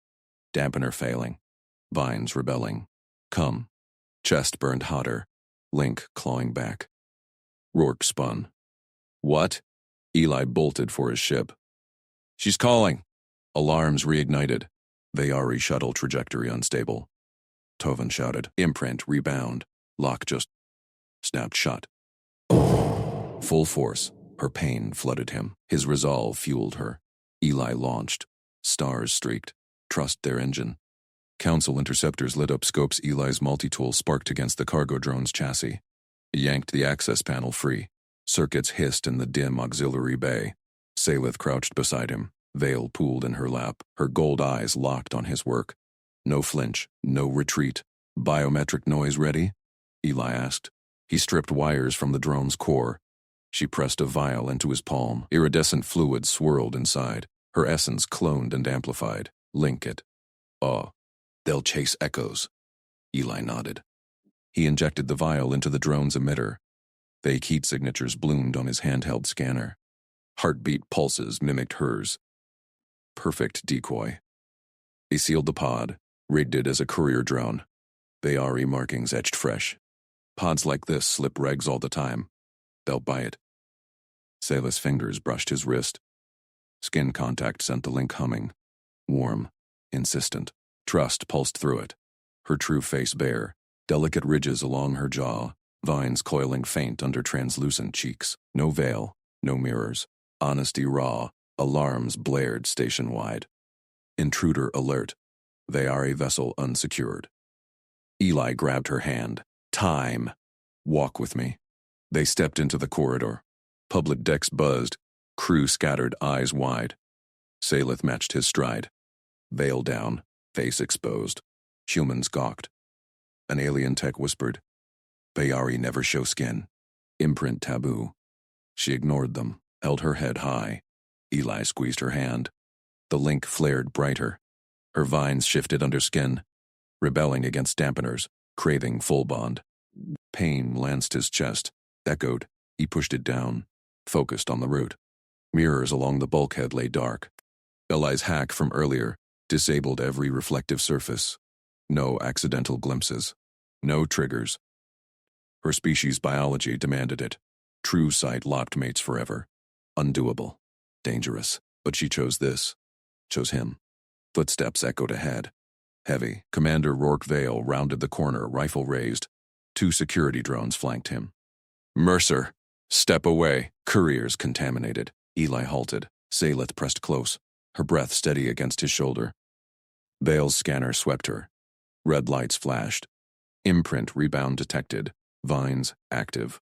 Dampener failing. Vines rebelling. Come. Chest burned hotter. Link clawing back. Rourke spun. What? Eli bolted for his ship. She's calling. Alarms reignited. Vayari shuttle trajectory unstable. Tovan shouted. Imprint rebound. Lock just snapped shut. Full force. Her pain flooded him. His resolve fueled her. Eli launched. Stars streaked. Trust their engine. Council interceptors lit up scopes. Eli's multi-tool sparked against the cargo drone's chassis. He yanked the access panel free. Circuits hissed in the dim auxiliary bay. Salith crouched beside him, veil pooled in her lap, her gold eyes locked on his work. No flinch, no retreat. Biometric noise ready? Eli asked. He stripped wires from the drone's core. She pressed a vial into his palm. Iridescent fluid swirled inside, her essence cloned and amplified. Link it. Oh. They'll chase echoes. Eli nodded. He injected the vial into the drone's emitter. Fake heat signatures bloomed on his handheld scanner. Heartbeat pulses mimicked hers. Perfect decoy. He sealed the pod, rigged it as a courier drone. Vayari markings etched fresh. Pods like this slip regs all the time. They'll buy it. Salith's fingers brushed his wrist. Skin contact sent the link humming. Warm, insistent. Trust pulsed through it. Her true face bare, delicate ridges along her jaw, vines coiling faint under translucent cheeks. No veil, no mirrors. Honesty raw, alarms blared station-wide. Intruder alert. Vayari vessel unsecured. Eli grabbed her hand. Time. Walk with me. They stepped into the corridor. Public decks buzzed. Crew scattered, eyes wide. Salith matched his stride. Veil down. Face exposed. Humans gawked. An alien tech whispered. Vayari never show skin. Imprint taboo. She ignored them, held her head high. Eli squeezed her hand. The link flared brighter. Her vines shifted under skin, rebelling against dampeners, craving full bond. Pain lanced his chest, echoed. He pushed it down, focused on the root. Mirrors along the bulkhead lay dark. Eli's hack from earlier disabled every reflective surface. No accidental glimpses. No triggers. Her species' biology demanded it. True sight locked mates forever. Undoable. Dangerous. But she chose this. Chose him. Footsteps echoed ahead. Heavy. Commander Rourke Vale rounded the corner, rifle raised. 2 security drones flanked him. Mercer, step away. Couriers contaminated. Eli halted. Saelith pressed close, her breath steady against his shoulder. Vale's scanner swept her. Red lights flashed. Imprint rebound detected. Vines active.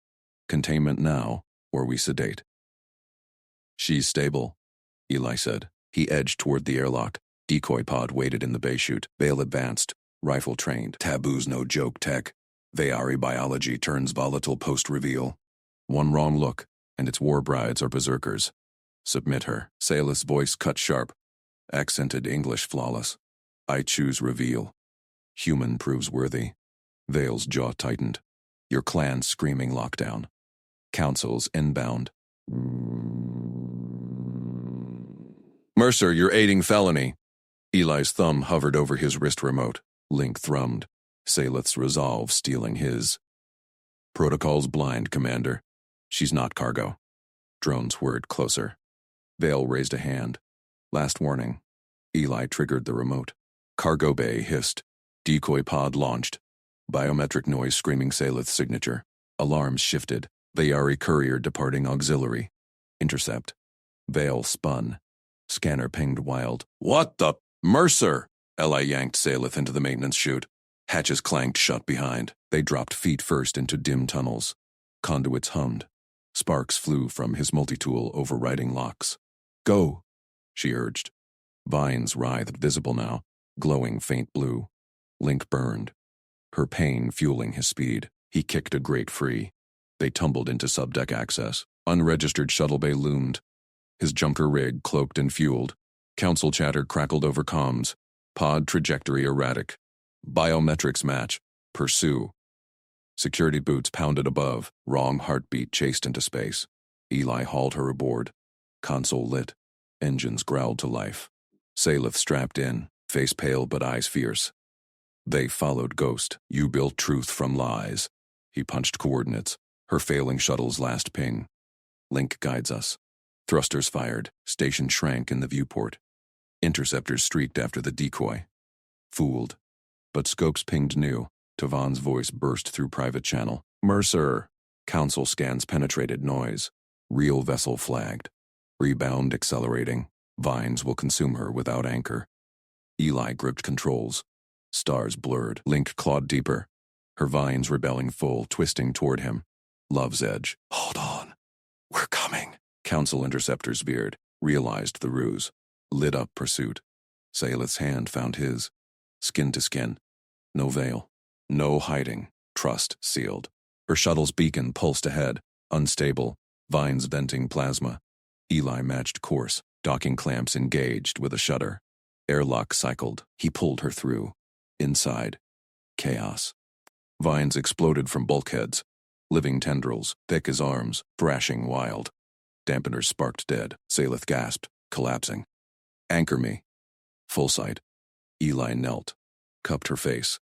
Containment now, or we sedate. She's stable, Eli said. He edged toward the airlock. Decoy pod waited in the bay chute. Vale advanced, rifle trained. Taboo's no joke, Tech. Vayari biology turns volatile post-reveal. One wrong look, and its war brides are berserkers. Submit her. Saelith's voice cut sharp. Accented English flawless. I choose reveal. Human proves worthy. Vale's jaw tightened. Your clan screaming lockdown. Council's inbound. Mercer, you're aiding felony. Eli's thumb hovered over his wrist remote. Link thrummed. Saelith's resolve stealing his. Protocol's blind, Commander. She's not cargo. Drones whirred closer. Vale raised a hand. Last warning. Eli triggered the remote. Cargo bay hissed. Decoy pod launched. Biometric noise screaming Saelith's signature. Alarms shifted. Vayari courier departing auxiliary. Intercept. Vale spun. Scanner pinged wild. What the? Mercer! Eli yanked Saelith into the maintenance chute. Hatches clanked shut behind. They dropped feet first into dim tunnels. Conduits hummed. Sparks flew from his multi-tool overriding locks. Go, she urged. Vines writhed visible now, glowing faint blue. Link burned. Her pain fueling his speed. He kicked a grate free. They tumbled into subdeck access. Unregistered shuttle bay loomed. His junker rig cloaked and fueled. Council chatter crackled over comms. Pod trajectory erratic. Biometrics match. Pursue. Security boots pounded above. Wrong heartbeat chased into space. Eli hauled her aboard. Console lit. Engines growled to life. Saelith strapped in, face pale but eyes fierce. They followed Ghost. You built truth from lies. He punched coordinates. Her failing shuttle's last ping. Link guides us. Thrusters fired. Station shrank in the viewport. Interceptors streaked after the decoy. Fooled. But scopes pinged new. Tavan's voice burst through private channel. Mercer. Council scans penetrated noise. Real vessel flagged. Rebound accelerating. Vines will consume her without anchor. Eli gripped controls. Stars blurred. Link clawed deeper. Her vines rebelling full, twisting toward him. Love's edge. Hold on. We're coming. Council interceptors veered. Realized the ruse. Lit up pursuit. Saelith's hand found his. Skin to skin. No veil. No hiding. Trust sealed. Her shuttle's beacon pulsed ahead. Unstable. Vines venting plasma. Eli matched course. Docking clamps engaged with a shudder. Airlock cycled. He pulled her through. Inside. Chaos. Vines exploded from bulkheads. Living tendrils, thick as arms, thrashing wild. Dampeners sparked dead. Saelith gasped, collapsing. Anchor me. Full sight. Eli knelt. Cupped her face.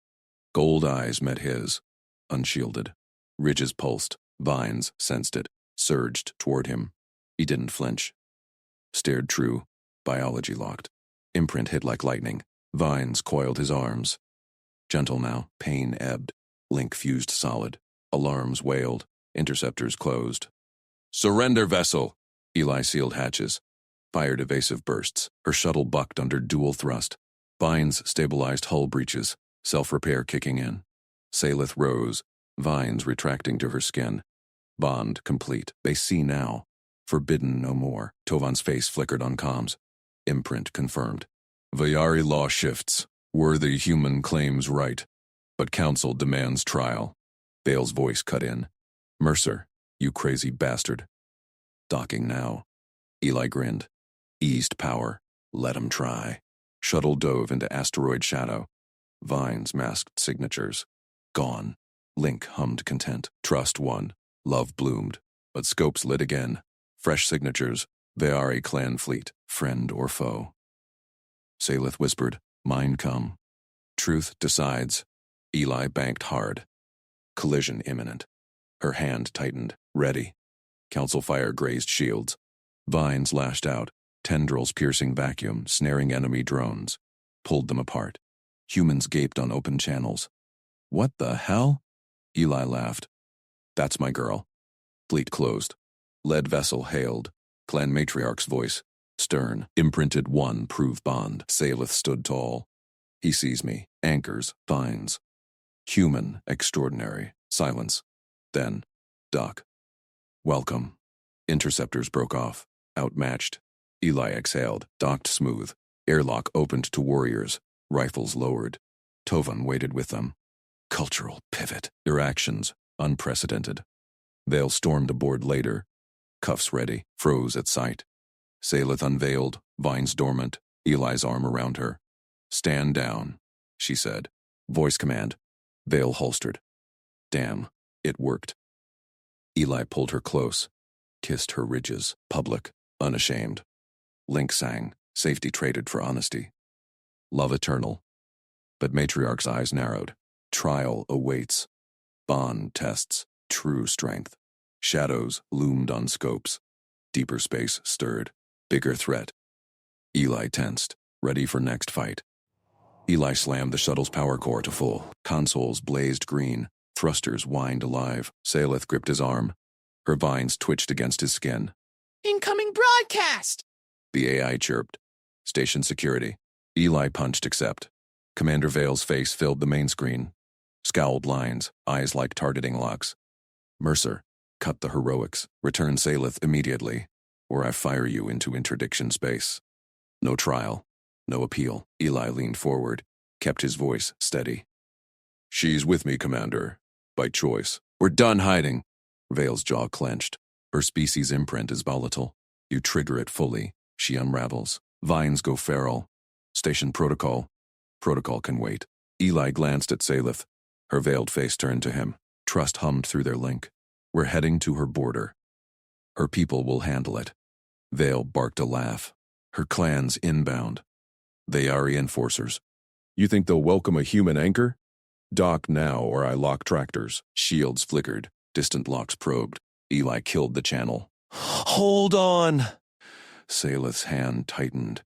Gold eyes met his. Unshielded. Ridges pulsed. Vines sensed it. Surged toward him. He didn't flinch. Stared true. Biology locked. Imprint hit like lightning. Vines coiled his arms. Gentle now. Pain ebbed. Link fused solid. Alarms wailed. Interceptors closed. Surrender vessel! Eli sealed hatches. Fired evasive bursts. Her shuttle bucked under dual thrust. Vines stabilized hull breaches. Self-repair kicking in. Saelith rose. Vines retracting to her skin. Bond complete. They see now. Forbidden no more. Tovan's face flickered on comms. Imprint confirmed. Vayari law shifts. Worthy human claims right. But council demands trial. Vale's voice cut in. Mercer, you crazy bastard. Docking now. Eli grinned. Eased power. Let him try. Shuttle dove into asteroid shadow. Vines masked signatures. Gone. Link hummed content. Trust won. Love bloomed. But scopes lit again. Fresh signatures. Vayari clan fleet. Friend or foe. Saelith whispered. Mine come. Truth decides. Eli banked hard. Collision imminent. Her hand tightened. Ready. Council fire grazed shields. Vines lashed out. Tendrils piercing vacuum, snaring enemy drones. Pulled them apart. Humans gaped on open channels. What the hell? Eli laughed. That's my girl. Fleet closed. Lead vessel hailed. Clan matriarch's voice. Stern, imprinted one, prove bond. Saleth stood tall. He sees me. Anchors, vines. Human, extraordinary. Silence. Then, dock. Welcome. Interceptors broke off. Outmatched. Eli exhaled, docked smooth. Airlock opened to warriors. Rifles lowered. Tovan waited with them. Cultural pivot. Their actions, unprecedented. Vale stormed aboard later. Cuffs ready, froze at sight. Saleth unveiled, vines dormant, Eli's arm around her. Stand down, she said. Voice command. Vale holstered. Damn, it worked. Eli pulled her close, kissed her ridges, public, unashamed. Link sang, safety traded for honesty. Love eternal. But Matriarch's eyes narrowed. Trial awaits. Bond tests, true strength. Shadows loomed on scopes. Deeper space stirred. Bigger threat. Eli tensed, ready for next fight. Eli slammed the shuttle's power core to full. Consoles blazed green. Thrusters whined alive. Saleth gripped his arm. Her vines twitched against his skin. Incoming broadcast! The AI chirped. Station security. Eli punched accept. Commander Vale's face filled the main screen. Scowled lines, eyes like targeting locks. Mercer, cut the heroics. Return Saleth immediately, or I fire you into interdiction space. No trial. No appeal. Eli leaned forward, kept his voice steady. She's with me, Commander. By choice. We're done hiding. Vale's jaw clenched. Her species' imprint is volatile. You trigger it fully. She unravels. Vines go feral. Station protocol. Protocol can wait. Eli glanced at Saleth. Her veiled face turned to him. Trust hummed through their link. We're heading to her border. Her people will handle it. Vale barked a laugh. Her clan's inbound. They are enforcers. You think they'll welcome a human anchor? Dock now or I lock tractors. Shields flickered. Distant locks probed. Eli killed the channel. Hold on! Saleth's hand tightened.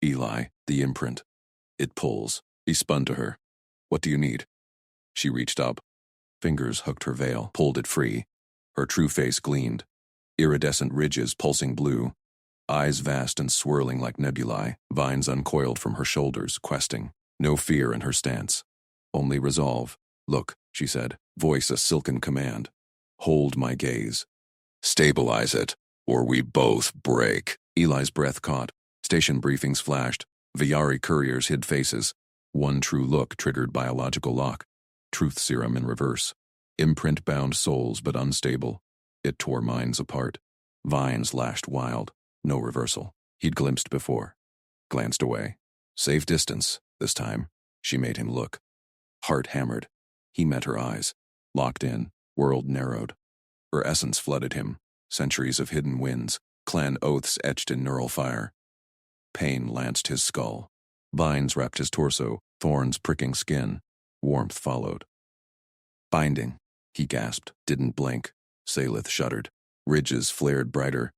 Eli, the imprint. It pulls. He spun to her. What do you need? She reached up. Fingers hooked her veil, pulled it free. Her true face gleamed. Iridescent ridges pulsing blue. Eyes vast and swirling like nebulae. Vines uncoiled from her shoulders, questing. No fear in her stance. Only resolve. Look, she said, voice a silken command. Hold my gaze. Stabilize it, or we both break. Eli's breath caught. Station briefings flashed. Viari couriers hid faces. One true look triggered biological lock. Truth serum in reverse. Imprint-bound souls but unstable. It tore minds apart. Vines lashed wild. No reversal. He'd glimpsed before. Glanced away. Safe distance, this time. She made him look. Heart hammered. He met her eyes. Locked in. World narrowed. Her essence flooded him. Centuries of hidden winds. Clan oaths etched in neural fire. Pain lanced his skull. Vines wrapped his torso. Thorns pricking skin. Warmth followed. Binding. He gasped. Didn't blink. Saleth shuddered. Ridges flared brighter.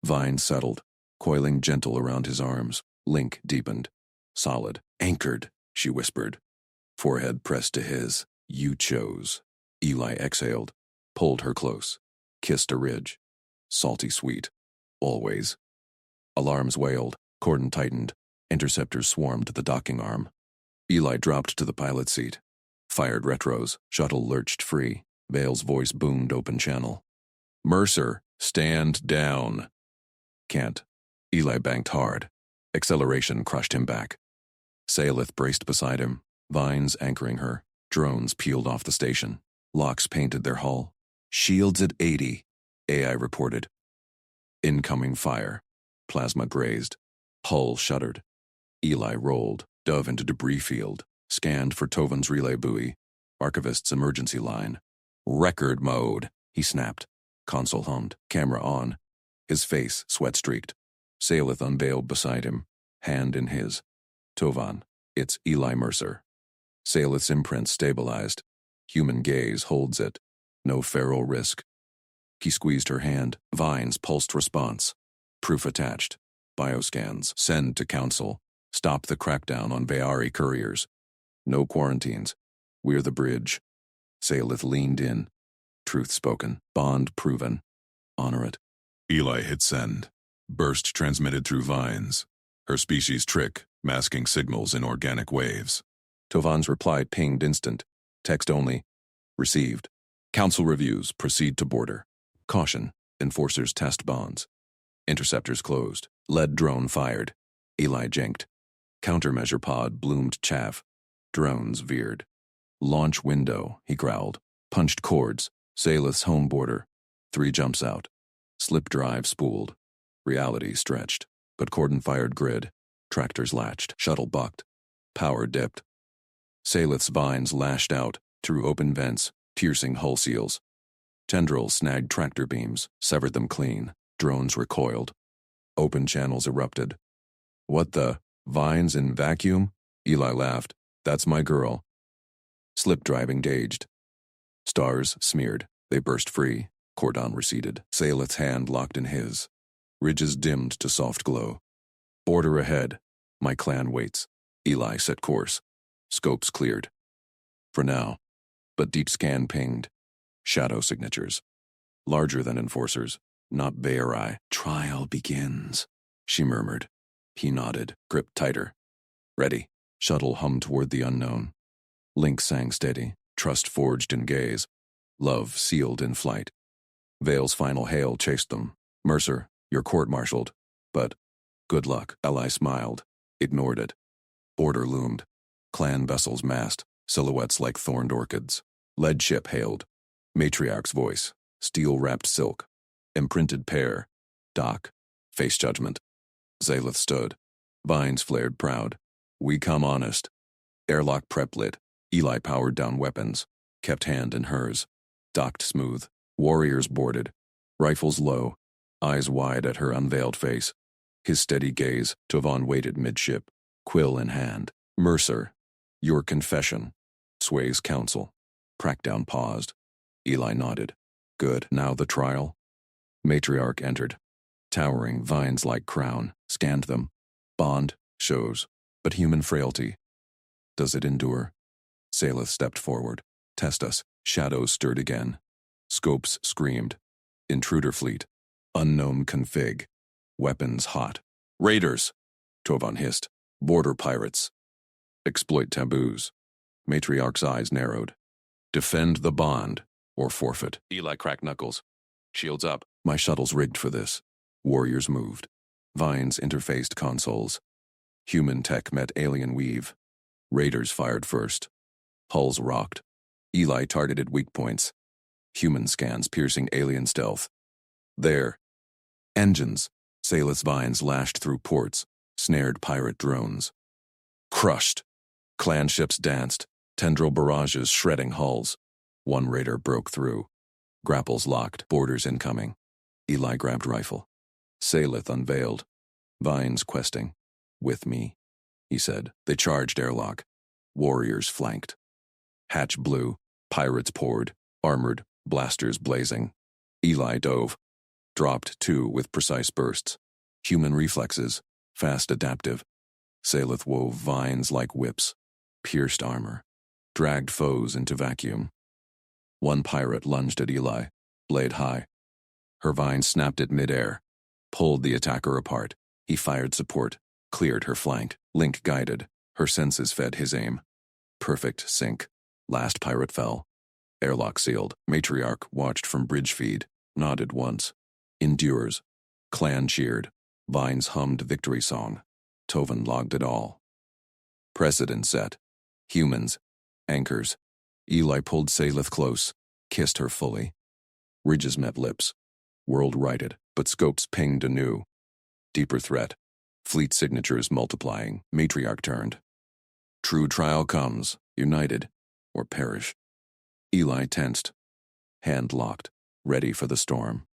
Vines settled, coiling gentle around his arms. Link deepened. Solid. Anchored, she whispered. Forehead pressed to his. You chose. Eli exhaled. Pulled her close. Kissed a ridge. Salty sweet. Always. Alarms wailed. Cordon tightened. Interceptors swarmed the docking arm. Eli dropped to the pilot seat. Fired retros. Shuttle lurched free. Vale's voice boomed open channel. Mercer, stand down. Can't. Eli banked hard. Acceleration crushed him back. Saleth braced beside him. Vines anchoring her. Drones peeled off the station. Locks painted their hull. Shields at 80. AI reported. Incoming fire. Plasma grazed. Hull shuddered. Eli rolled. Dove into debris field. Scanned for Tovan's relay buoy. Archivist's emergency line. Record mode, he snapped. Console hummed. Camera on. His face sweat-streaked. Saleth unveiled beside him. Hand in his. Tovan, it's Eli Mercer. Saleth's imprint stabilized. Human gaze holds it. No feral risk. He squeezed her hand. Vines pulsed response. Proof attached. Bioscans. Send to council. Stop the crackdown on Viari couriers. No quarantines. We're the bridge. Salith leaned in. Truth spoken. Bond proven. Honor it. Eli hit send. Burst transmitted through vines. Her species trick, masking signals in organic waves. Tovan's reply pinged instant. Text only. Received. Council reviews. Proceed to border. Caution. Enforcers test bonds. Interceptors closed. Lead drone fired. Eli jinked. Countermeasure pod bloomed chaff. Drones veered. Launch window, he growled. Punched cords. Salith's home border. 3 jumps out. Slip drive spooled. Reality stretched. But cordon fired grid. Tractors latched. Shuttle bucked. Power dipped. Salith's vines lashed out through open vents, piercing hull seals. Tendrils snagged tractor beams, severed them clean. Drones recoiled. Open channels erupted. What the? Vines in vacuum? Eli laughed. That's my girl. Slip drive engaged. Stars smeared. They burst free. Cordon receded. Salith's hand locked in his. Ridges dimmed to soft glow. Border ahead. My clan waits. Eli set course. Scopes cleared. For now. But deep scan pinged. Shadow signatures. Larger than enforcers. Not Bayer. Trial begins, she murmured. He nodded, gripped tighter. Ready. Shuttle hummed toward the unknown. Link sang steady, trust forged in gaze. Love sealed in flight. Vale's final hail chased them. Mercer, you're court-martialed. But, good luck. Eli smiled, ignored it. Border loomed. Clan vessels massed, silhouettes like thorned orchids. Lead ship hailed. Matriarch's voice, steel-wrapped silk. Imprinted pair. Dock. Face judgment. Salith stood. Vines flared proud. We come honest. Airlock prep lit. Eli powered down weapons. Kept hand in hers. Docked smooth. Warriors boarded. Rifles low. Eyes wide at her unveiled face. His steady gaze, Tovan waited midship. Quill in hand. Mercer. Your confession. Sway's counsel. Crackdown paused. Eli nodded. Good. Now the trial? Matriarch entered. Towering vines like crown. Scanned them. Bond. Shows. But human frailty. Does it endure? Salith stepped forward. Test us. Shadows stirred again. Scopes screamed. Intruder fleet. Unknown config. Weapons hot. Raiders! Tovan hissed. Border pirates. Exploit taboos. Matriarch's eyes narrowed. Defend the bond, or forfeit. Eli cracked knuckles. Shields up. My shuttle's rigged for this. Warriors moved. Vines interfaced consoles. Human tech met alien weave. Raiders fired first. Hulls rocked. Eli targeted weak points. Human scans piercing alien stealth. There. Engines. Salith's vines lashed through ports, snared pirate drones. Crushed. Clan ships danced, tendril barrages shredding hulls. One raider broke through. Grapples locked, borders incoming. Eli grabbed rifle. Salith unveiled. Vines questing. With me, he said. They charged airlock. Warriors flanked. Hatch blew. Pirates poured. Armored. Blasters blazing. Eli dove. Dropped 2 with precise bursts. Human reflexes. Fast adaptive. Salith wove vines like whips. Pierced armor. Dragged foes into vacuum. One pirate lunged at Eli. Blade high. Her vine snapped at midair. Pulled the attacker apart. He fired support. Cleared her flank. Link guided. Her senses fed his aim. Perfect sync. Last pirate fell. Airlock sealed. Matriarch watched from bridge feed. Nodded once. Endures. Clan cheered. Vines hummed victory song. Tovan logged it all. Precedent set. Humans. Anchors. Eli pulled Salith close. Kissed her fully. Ridges met lips. World righted, but scopes pinged anew. Deeper threat. Fleet signatures multiplying. Matriarch turned. True trial comes. United. Or perish. Eli tensed. Hand locked. Ready for the storm.